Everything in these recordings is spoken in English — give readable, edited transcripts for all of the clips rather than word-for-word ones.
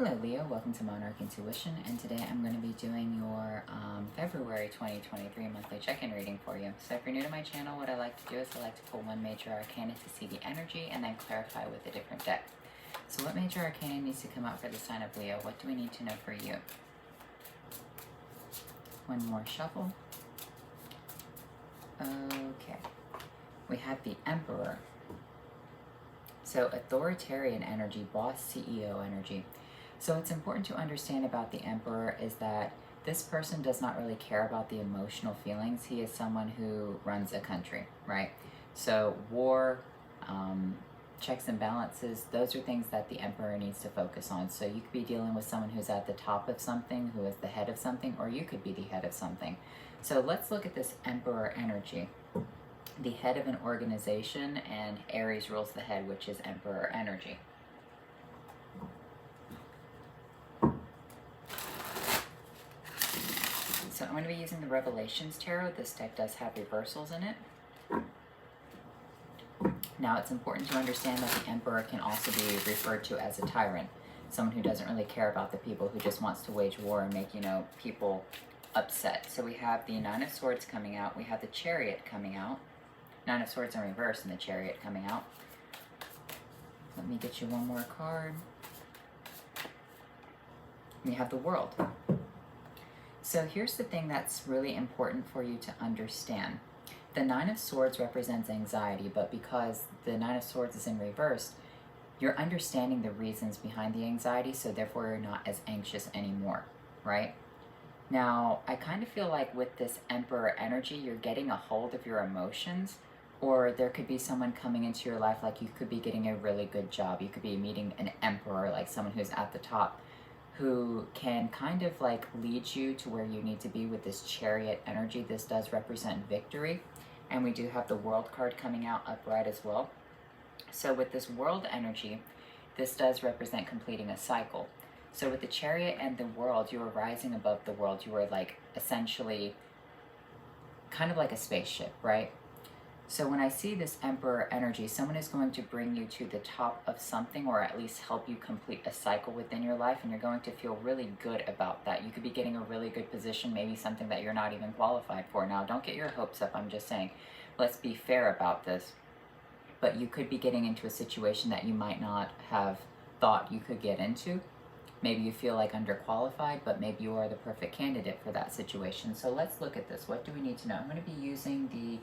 Hello Leo, welcome to Monarch Intuition, and today I'm going to be doing your February 2023 monthly check-in reading for you. So if you're new to my channel, what I like to do is I like to pull one major arcana to see the energy and then clarify with a different deck. So what major arcana needs to come out for the sign of Leo? What do we need to know for you? One more shuffle. Okay. We have the Emperor. So authoritarian energy, boss, CEO energy. So what's important to understand about the Emperor is that this person does not really care about the emotional feelings. He is someone who runs a country, right? So war, checks and balances, those are things that the Emperor needs to focus on. So you could be dealing with someone who's at the top of something, who is the head of something, or you could be the head of something. So let's look at this Emperor energy. The head of an organization, and Aries rules the head, which is Emperor energy. So I'm going to be using the Revelations Tarot. This deck does have reversals in it. Now it's important to understand that the Emperor can also be referred to as a tyrant. Someone who doesn't really care about the people, who just wants to wage war and make, people upset. So we have the Nine of Swords coming out. We have the Chariot coming out. Nine of Swords in reverse and the Chariot coming out. Let me get you one more card. We have the World. So here's the thing that's really important for you to understand. The Nine of Swords represents anxiety, but because the Nine of Swords is in reverse, you're understanding the reasons behind the anxiety, so therefore you're not as anxious anymore, right? Now, I kind of feel like with this Emperor energy, you're getting a hold of your emotions, or there could be someone coming into your life, like you could be getting a really good job. You could be meeting an emperor, like someone who's at the top, who can kind of like lead you to where you need to be with this Chariot energy. This does represent victory. And we do have the World card coming out upright as well. So with this World energy, this does represent completing a cycle. So with the Chariot and the World, you are rising above the world. You are like essentially kind of like a spaceship, right? So when I see this Emperor energy, someone is going to bring you to the top of something, or at least help you complete a cycle within your life, and you're going to feel really good about that. You could be getting a really good position, maybe something that you're not even qualified for. Now, don't get your hopes up. I'm just saying, let's be fair about this. But you could be getting into a situation that you might not have thought you could get into. Maybe you feel like underqualified, but maybe you are the perfect candidate for that situation. So let's look at this. What do we need to know? I'm going to be using the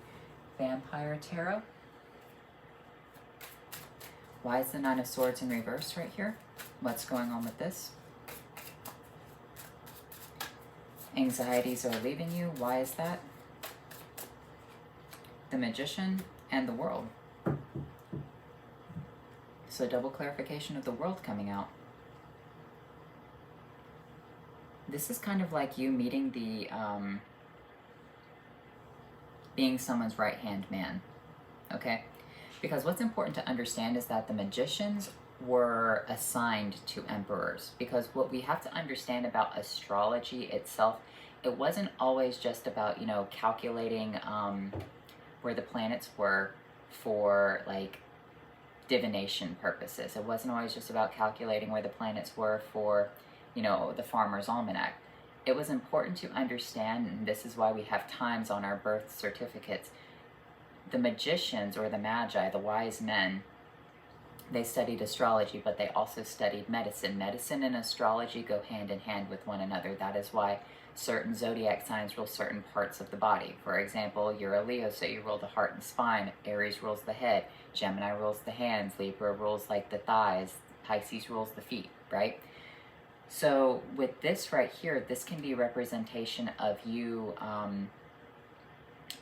Vampire Tarot. Why is the Nine of Swords in reverse right here? What's going on with this? Anxieties are leaving you. Why is that? The Magician and the World. So double clarification of the World coming out. This is kind of like you meeting the being someone's right-hand man, okay? Because what's important to understand is that the magicians were assigned to emperors, because what we have to understand about astrology itself, it wasn't always just about, calculating where the planets were for like divination purposes. It wasn't always just about calculating where the planets were for, the Farmer's Almanac. It was important to understand, and this is why we have times on our birth certificates, the magicians or the magi, the wise men, they studied astrology, but they also studied medicine. Medicine and astrology go hand in hand with one another. That is why certain zodiac signs rule certain parts of the body. For example, you're a Leo, so you rule the heart and spine. Aries rules the head. Gemini rules the hands. Libra rules like the thighs. Pisces rules the feet, right? So with this right here, this can be a representation of you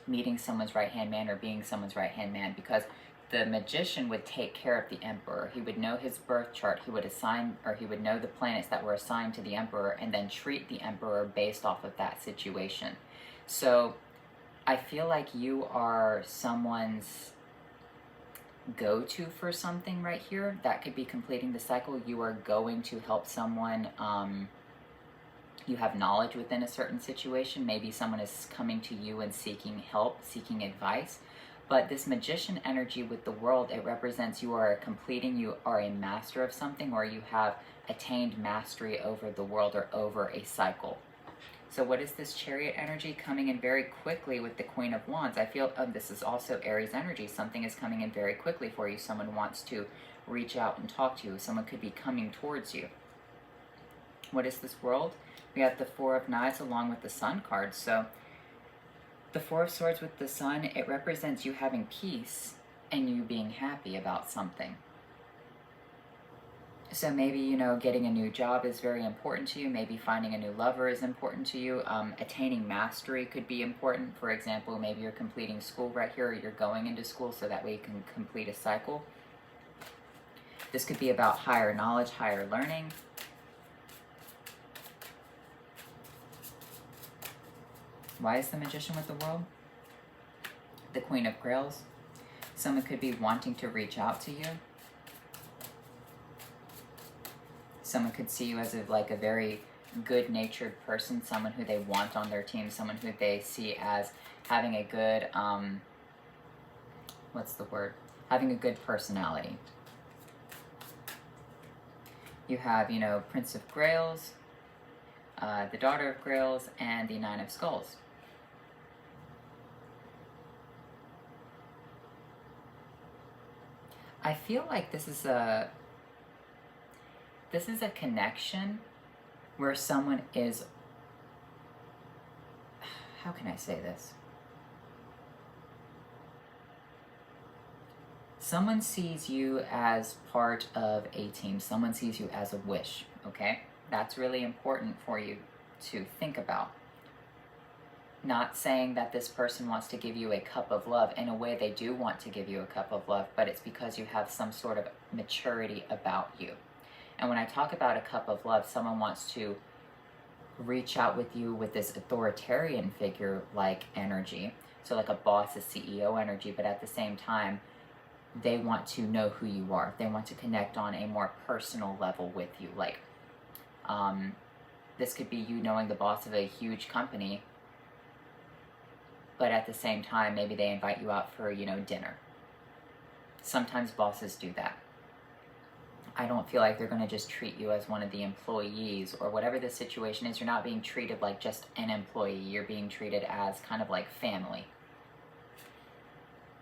meeting someone's right-hand man or being someone's right-hand man, because the magician would take care of the emperor. He would know his birth chart. He would assign, or he would know the planets that were assigned to the emperor, and then treat the emperor based off of that situation. So I feel like you are someone's go-to for something right here. That could be completing the cycle. You are going to help someone. You have knowledge within a certain situation. Maybe someone is coming to you and seeking help, seeking advice. But this Magician energy with the World, it represents you are completing, you are a master of something, or you have attained mastery over the world or over a cycle. So what is this Chariot energy coming in very quickly with the Queen of Wands? I feel this is also Aries energy. Something is coming in very quickly for you. Someone wants to reach out and talk to you. Someone could be coming towards you. What is this World? We have the Four of Knives along with the Sun card. So the Four of Swords with the Sun, it represents you having peace and you being happy about something. So maybe, you know, getting a new job is very important to you. Maybe finding a new lover is important to you. Attaining mastery could be important. For example, maybe you're completing school right here, or you're going into school so that way you can complete a cycle. This could be about higher knowledge, higher learning. Why is the Magician with the World? The Queen of Grails. Someone could be wanting to reach out to you. Someone could see you as like a very good-natured person, someone who they want on their team, someone who they see as having a good, what's the word? Having a good personality. You have, you know, Prince of Grails, the Daughter of Grails, and the Nine of Skulls. I feel like this is a connection where someone is, how can I say this? Someone sees you as part of a team. Someone sees you as a wish, okay? That's really important for you to think about. Not saying that this person wants to give you a cup of love. In a way, they do want to give you a cup of love, but it's because you have some sort of maturity about you. And when I talk about a cup of love, someone wants to reach out with you with this authoritarian figure-like energy. So like a boss, a CEO energy, but at the same time, they want to know who you are. They want to connect on a more personal level with you. Like, this could be you knowing the boss of a huge company, but at the same time, maybe they invite you out for, you know, dinner. Sometimes bosses do that. I don't feel like they're going to just treat you as one of the employees or whatever the situation is. You're not being treated like just an employee. You're being treated as kind of like family.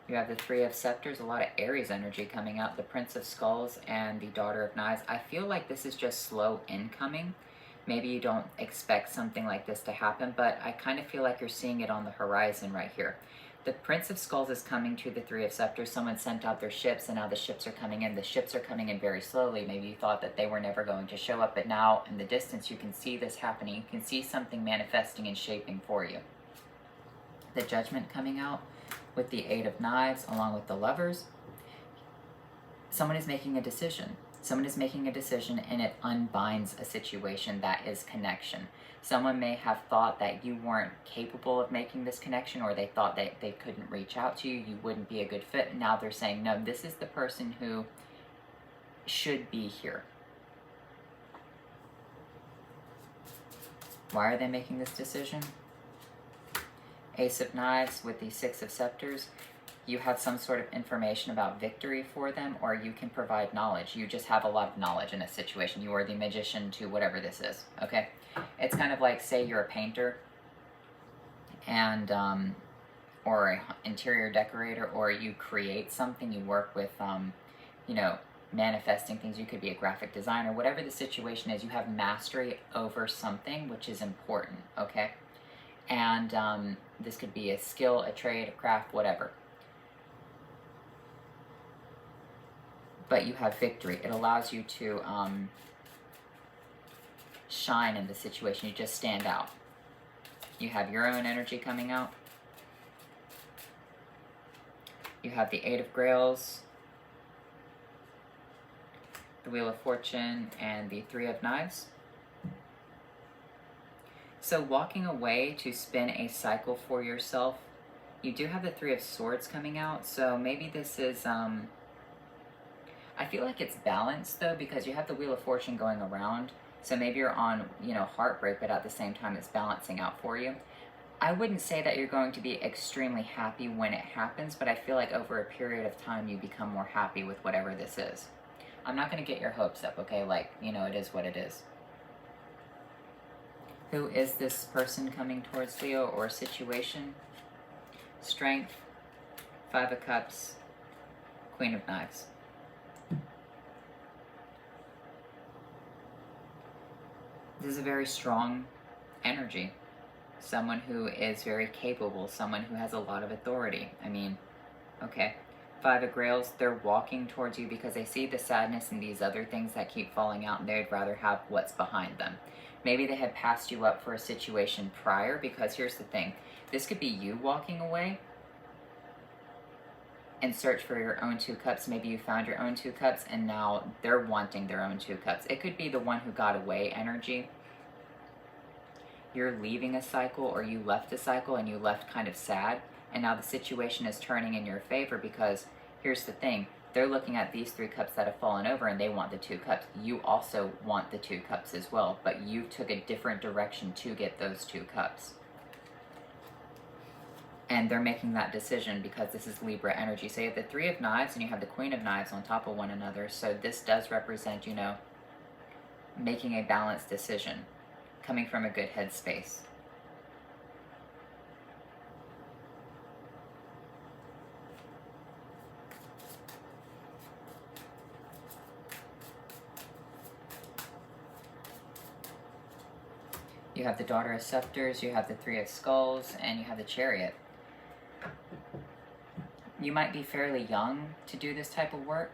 You have the Three of Scepters, a lot of Aries energy coming out, the Prince of Skulls, and the Daughter of Knives. I feel like this is just slow incoming. Maybe you don't expect something like this to happen, but I kind of feel like you're seeing it on the horizon right here. The Prince of Skulls is coming to the Three of Scepters. Someone sent out their ships, and now the ships are coming in. The ships are coming in very slowly. Maybe you thought that they were never going to show up, but now in the distance you can see this happening. You can see something manifesting and shaping for you. The Judgment coming out with the Eight of Knives along with the Lovers. Someone is making a decision. Someone is making a decision, and it unbinds a situation that is connection. Someone may have thought that you weren't capable of making this connection, or they thought that they couldn't reach out to you, you wouldn't be a good fit. Now they're saying, no, this is the person who should be here. Why are they making this decision? Ace of Knives with the Six of Scepters. You have some sort of information about victory for them, or you can provide knowledge. You just have a lot of knowledge in a situation. You are the magician to whatever this is, okay? It's kind of like, say you're a painter, and or an interior decorator, or you create something, you work with, you know, manifesting things. You could be a graphic designer. Whatever the situation is, you have mastery over something, which is important, okay? And this could be a skill, a trade, a craft, whatever. But you have victory. It allows you to shine in the situation. You just stand out. You have your own energy coming out. You have the Eight of Grails, the Wheel of Fortune, and the Three of Knives. So walking away to spin a cycle for yourself, you do have the Three of Swords coming out. So maybe this is, I feel like it's balanced though, because you have the Wheel of Fortune going around. So maybe you're on, you know, heartbreak, but at the same time it's balancing out for you. I wouldn't say that you're going to be extremely happy when it happens, but I feel like over a period of time you become more happy with whatever this is. I'm not going to get your hopes up, okay? Like, you know, it is what it is. Who is this person coming towards Leo or situation? Strength, Five of Cups, Queen of Knives. This is a very strong energy. Someone who is very capable, someone who has a lot of authority. I mean, okay. Five of Grails, they're walking towards you because they see the sadness and these other things that keep falling out, and they'd rather have what's behind them. Maybe they had passed you up for a situation prior, because here's the thing. This could be you walking away and search for your own two cups. Maybe you found your own two cups and now they're wanting their own two cups. It could be the one who got away energy. You're leaving a cycle, or you left a cycle and you left kind of sad, and now the situation is turning in your favor, because here's the thing. They're looking at these three cups that have fallen over and they want the two cups. You also want the two cups as well, but you took a different direction to get those two cups. And they're making that decision because this is Libra energy. So you have the Three of Knives and you have the Queen of Knives on top of one another. So this does represent, you know, making a balanced decision, coming from a good headspace. You have the Daughter of Scepters, you have the Three of Skulls, and you have the Chariot. You might be fairly young to do this type of work.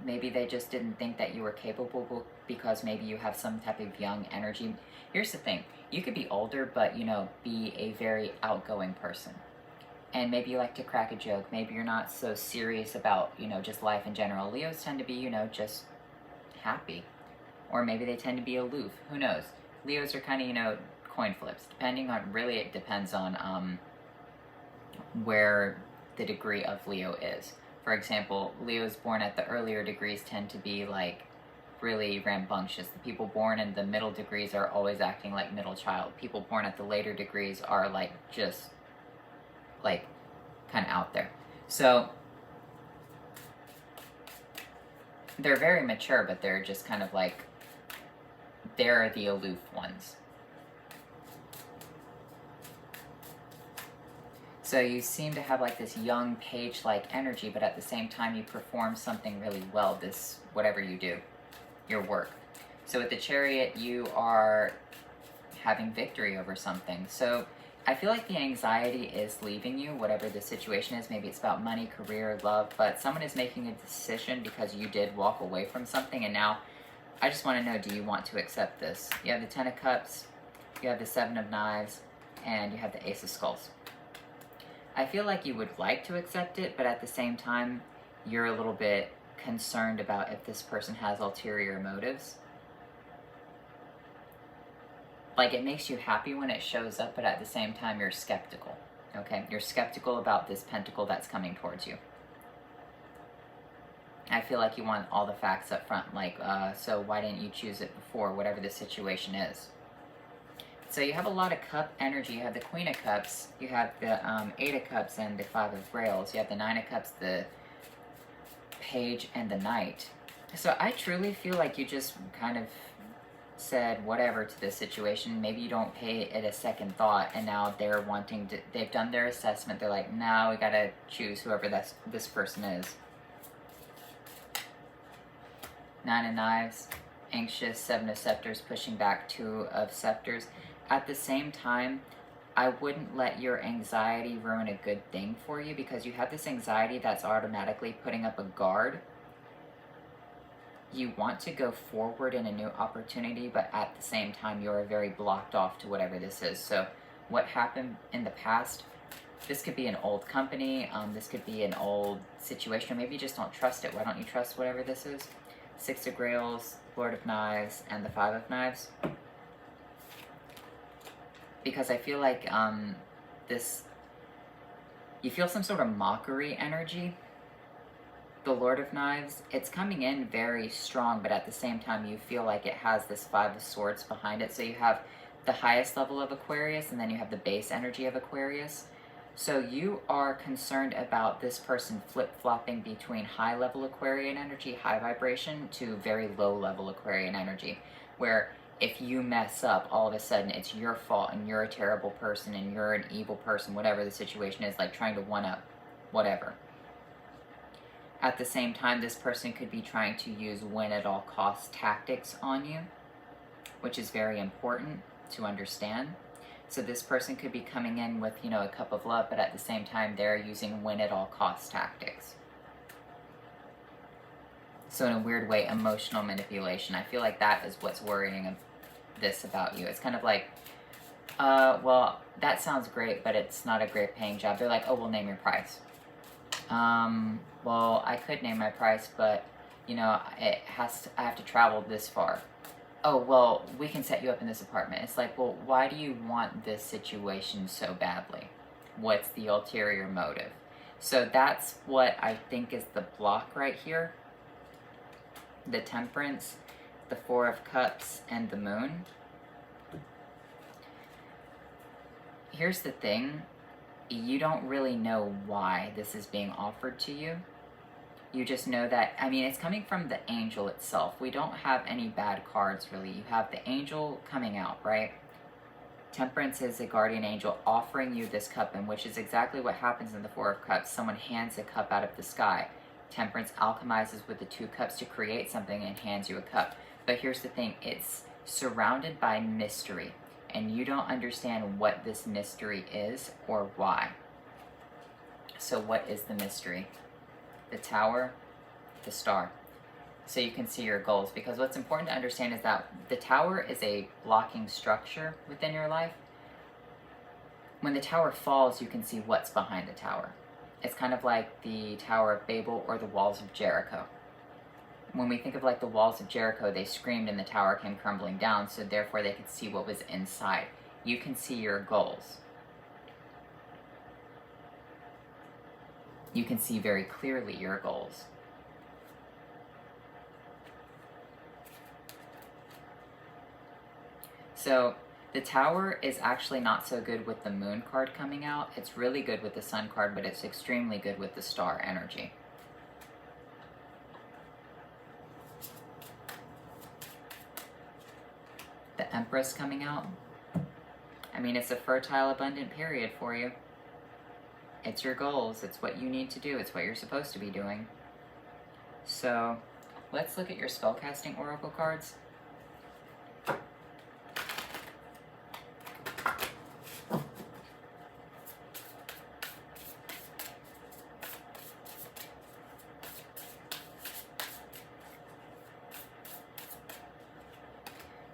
Maybe they just didn't think that you were capable because maybe you have some type of young energy. Here's the thing. You could be older, but, you know, be a very outgoing person. And maybe you like to crack a joke. Maybe you're not so serious about, you know, just life in general. Leos tend to be, you know, just happy. Or maybe they tend to be aloof. Who knows? Leos are kind of, you know, coin flips. Depending on, really it depends on where the degree of Leo is. For example, Leos born at the earlier degrees tend to be like really rambunctious. The people born in the middle degrees are always acting like middle child. People born at the later degrees are like just like kind of out there. So they're very mature, but they're just kind of like, they're the aloof ones. So you seem to have like this young page-like energy, but at the same time you perform something really well, this, whatever you do, your work. So with the Chariot, you are having victory over something. So I feel like the anxiety is leaving you, whatever the situation is. Maybe it's about money, career, love, but someone is making a decision because you did walk away from something, and now I just want to know, do you want to accept this? You have the Ten of Cups, you have the Seven of Knives, and you have the Ace of Skulls. I feel like you would like to accept it, but at the same time, you're a little bit concerned about if this person has ulterior motives. Like, it makes you happy when it shows up, but at the same time, you're skeptical. Okay? You're skeptical about this pentacle that's coming towards you. I feel like you want all the facts up front, like, so why didn't you choose it before, whatever the situation is. So you have a lot of cup energy. You have the Queen of Cups, you have the Eight of Cups, and the Five of Grails. You have the Nine of Cups, the Page, and the Knight. So I truly feel like you just kind of said whatever to this situation. Maybe you don't pay it a second thought, and now they're wanting to, they've done their assessment. They're like, no, we gotta choose whoever this person is. Nine of Knives, anxious, Seven of Scepters, pushing back, Two of Scepters. At the same time, I wouldn't let your anxiety ruin a good thing for you, because you have this anxiety that's automatically putting up a guard. You want to go forward in a new opportunity, but at the same time, you're very blocked off to whatever this is. So what happened in the past, this could be an old company, this could be an old situation, or maybe you just don't trust it. Why don't you trust whatever this is? Six of Grails, Lord of Knives, and the Five of Knives. Because I feel like you feel some sort of mockery energy. The Lord of Knives, it's coming in very strong, but at the same time you feel like it has this Five of Swords behind it. So you have the highest level of Aquarius, and then you have the base energy of Aquarius. So you are concerned about this person flip-flopping between high-level Aquarian energy, high vibration, to very low-level Aquarian energy, where if you mess up, all of a sudden it's your fault and you're a terrible person and you're an evil person, whatever the situation is, like trying to one-up, whatever. At the same time, this person could be trying to use win-at-all-costs tactics on you, which is very important to understand. So this person could be coming in with, you know, a cup of love, but at the same time, they're using win-at-all-costs tactics. So in a weird way, emotional manipulation. I feel like that is what's worrying this about you. It's kind of like, well, that sounds great, but it's not a great paying job. They're like, oh, we'll name your price. Well, I could name my price, but, you know, I have to travel this far. Oh, well, we can set you up in this apartment. It's like, well, why do you want this situation so badly? What's the ulterior motive? So that's what I think is the block right here. The Temperance, the Four of Cups, and the Moon. Here's the thing. You don't really know why this is being offered to you. You just know that, I mean, it's coming from the angel itself. We don't have any bad cards, really. You have the angel coming out, right? Temperance is a guardian angel offering you this cup, and which is exactly what happens in the Four of Cups. Someone hands a cup out of the sky. Temperance alchemizes with the two cups to create something and hands you a cup. But here's the thing. It's surrounded by mystery, and you don't understand what this mystery is or why. So what is the mystery? The Tower, the Star. So you can see your goals, because what's important to understand is that the Tower is a blocking structure within your life. When the Tower falls, you can see what's behind the Tower. It's kind of like the Tower of Babel or the walls of Jericho. When we think of like the walls of Jericho, they screamed and the tower came crumbling down, so therefore they could see what was inside. You can see your goals. You can see very clearly your goals. So the Tower is actually not so good with the Moon card coming out. It's really good with the Sun card, but it's extremely good with the Star energy. The Empress coming out. I mean, it's a fertile, abundant period for you. It's your goals. It's what you need to do. It's what you're supposed to be doing. So, let's look at your spellcasting oracle cards.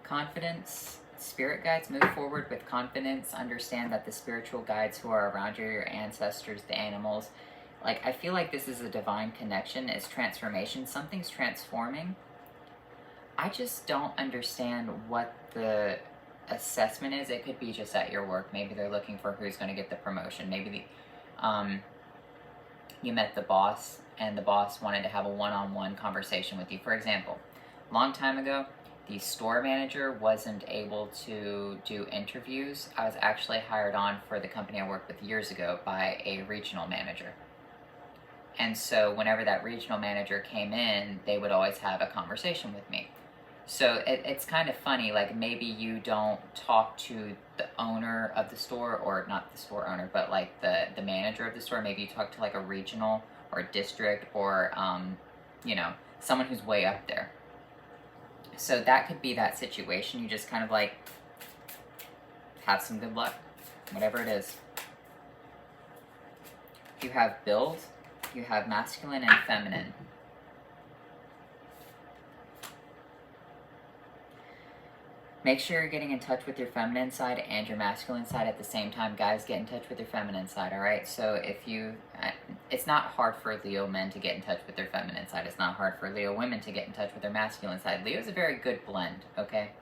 Confidence. Spirit guides, move forward with confidence. Understand that the spiritual guides who are around you, your ancestors, the animals, like, I feel like this is a divine connection. It's transformation. Something's transforming. I just don't understand what the assessment is. It could be just at your work. Maybe they're looking for who's going to get the promotion. Maybe you met the boss and the boss wanted to have a one-on-one conversation with you. For example, a long time ago, the store manager wasn't able to do interviews. I was actually hired on for the company I worked with years ago by a regional manager. And so whenever that regional manager came in, they would always have a conversation with me. So it's kind of funny, like maybe you don't talk to the owner of the store, or not the store owner, but like the manager of the store. Maybe you talk to like a regional or a district or, you know, someone who's way up there. So that could be that situation. You just kind of like have some good luck, whatever it is. You have build, you have masculine and feminine. Make sure you're getting in touch with your feminine side and your masculine side at the same time. Guys, get in touch with your feminine side, all right? So if you, it's not hard for Leo men to get in touch with their feminine side. It's not hard for Leo women to get in touch with their masculine side. Leo's a very good blend, okay?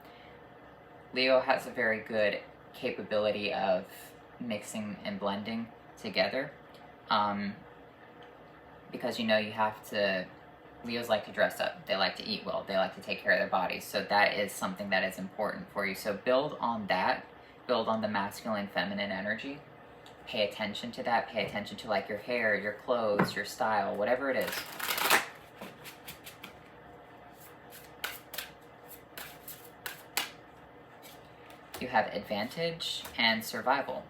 Leo has a very good capability of mixing and blending together. Because, you know, you have to Leos like to dress up. They like to eat well. They like to take care of their bodies. So that is something that is important for you. So build on that. Build on the masculine, feminine energy. Pay attention to that. Pay attention to like your hair, your clothes, your style, whatever it is. You have advantage and survival.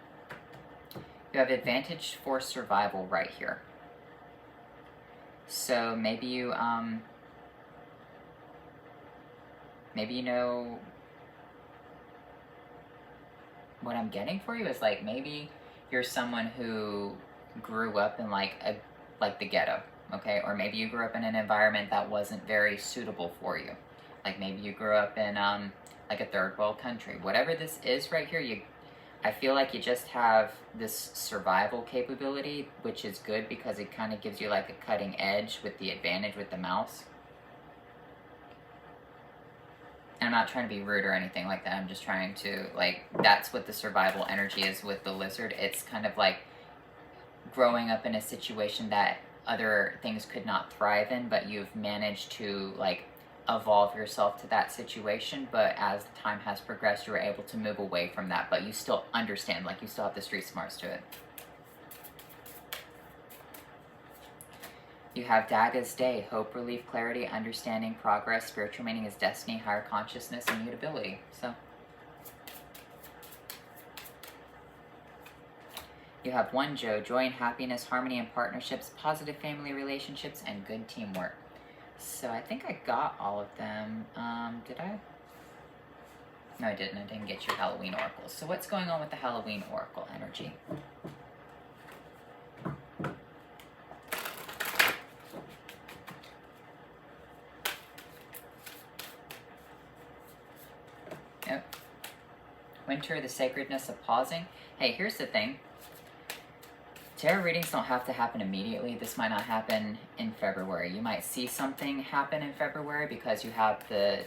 You have advantage for survival right here. So maybe you know what I'm getting for you is like maybe you're someone who grew up in like the ghetto, okay? Or maybe you grew up in an environment that wasn't very suitable for you. Like maybe you grew up in like a third world country. Whatever this is right here, I feel like you just have this survival capability, which is good because it kind of gives you like a cutting edge with the advantage with the mouse. And I'm not trying to be rude or anything like that. I'm just trying to, like, that's what the survival energy is with the lizard. It's kind of like growing up in a situation that other things could not thrive in, but you've managed to, like, evolve yourself to that situation. But as time has progressed, you were able to move away from that. But you still understand, like, you still have the street smarts to it. You have Daga's Day, hope, relief, clarity, understanding, progress, spiritual meaning is destiny, higher consciousness, and mutability. So you have One Joe, joy and happiness, harmony and partnerships, positive family relationships, and good teamwork. So I think I got all of them. Did I? No, I didn't. I didn't get your Halloween oracle. So what's going on with the Halloween oracle energy? Yep. Winter, the sacredness of pausing. Hey, here's the thing. Tarot readings don't have to happen immediately. This might not happen in February. You might see something happen in February because you have the,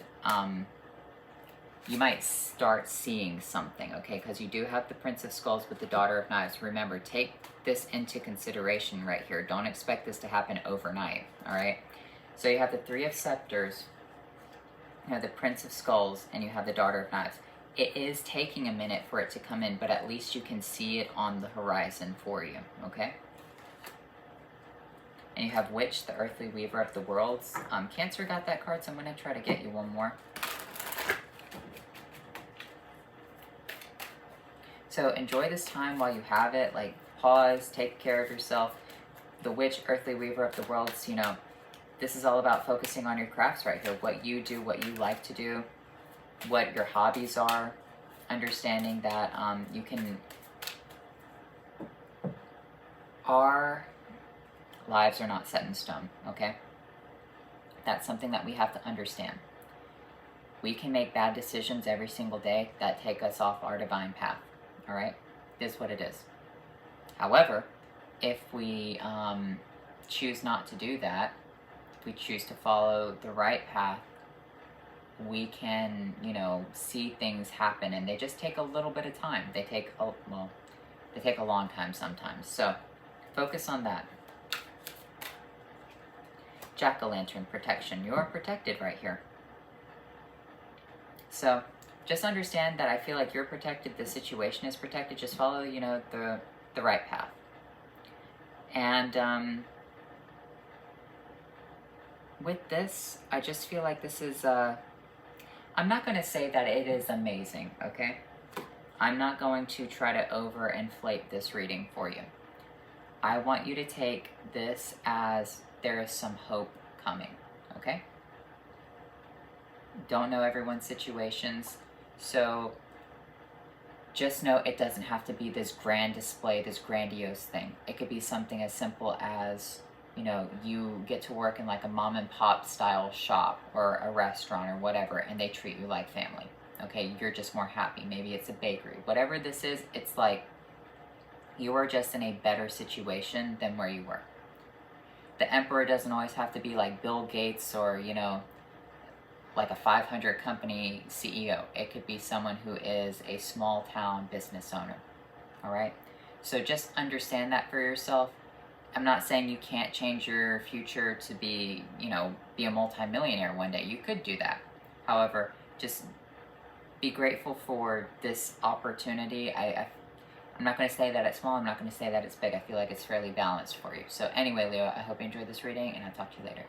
you might start seeing something, okay? Because you do have the Prince of Skulls with the Daughter of Knives. Remember, take this into consideration right here. Don't expect this to happen overnight, all right? So you have the Three of Scepters, you have the Prince of Skulls, and you have the Daughter of Knives. It is taking a minute for it to come in, but at least you can see it on the horizon for you, okay? And you have Witch, the Earthly Weaver of the Worlds. Cancer got that card, so I'm going to try to get you one more. So enjoy this time while you have it. Like, pause, take care of yourself. The Witch, Earthly Weaver of the Worlds, you know, this is all about focusing on your crafts right here. What you do, what you like to do, what your hobbies are, understanding that you can, our lives are not set in stone, okay? That's something that we have to understand. We can make bad decisions every single day that take us off our divine path, all right? It is what it is. However, if we choose not to do that, if we choose to follow the right path, we can, you know, see things happen, and they just take a little bit of time. They take a long time sometimes. So focus on that. Jack-o'-lantern protection. You are protected right here. So just understand that I feel like you're protected. The situation is protected. Just follow, you know, the right path. And with this, I just feel like this is I'm not going to say that it is amazing, okay? I'm not going to try to overinflate this reading for you. I want you to take this as there is some hope coming, okay? Don't know everyone's situations, so just know it doesn't have to be this grand display, this grandiose thing. It could be something as simple as, you know, you get to work in like a mom and pop style shop or a restaurant or whatever, and they treat you like family. Okay, you're just more happy. Maybe it's a bakery. Whatever this is, it's like you are just in a better situation than where you were. The emperor doesn't always have to be like Bill Gates or, you know, like a 500 company CEO. It could be someone who is a small town business owner. All right? So just understand that for yourself. I'm not saying you can't change your future to be, you know, be a multimillionaire one day. You could do that. However, just be grateful for this opportunity. I'm not going to say that it's small. I'm not going to say that it's big. I feel like it's fairly balanced for you. So anyway, Leo, I hope you enjoyed this reading, and I'll talk to you later.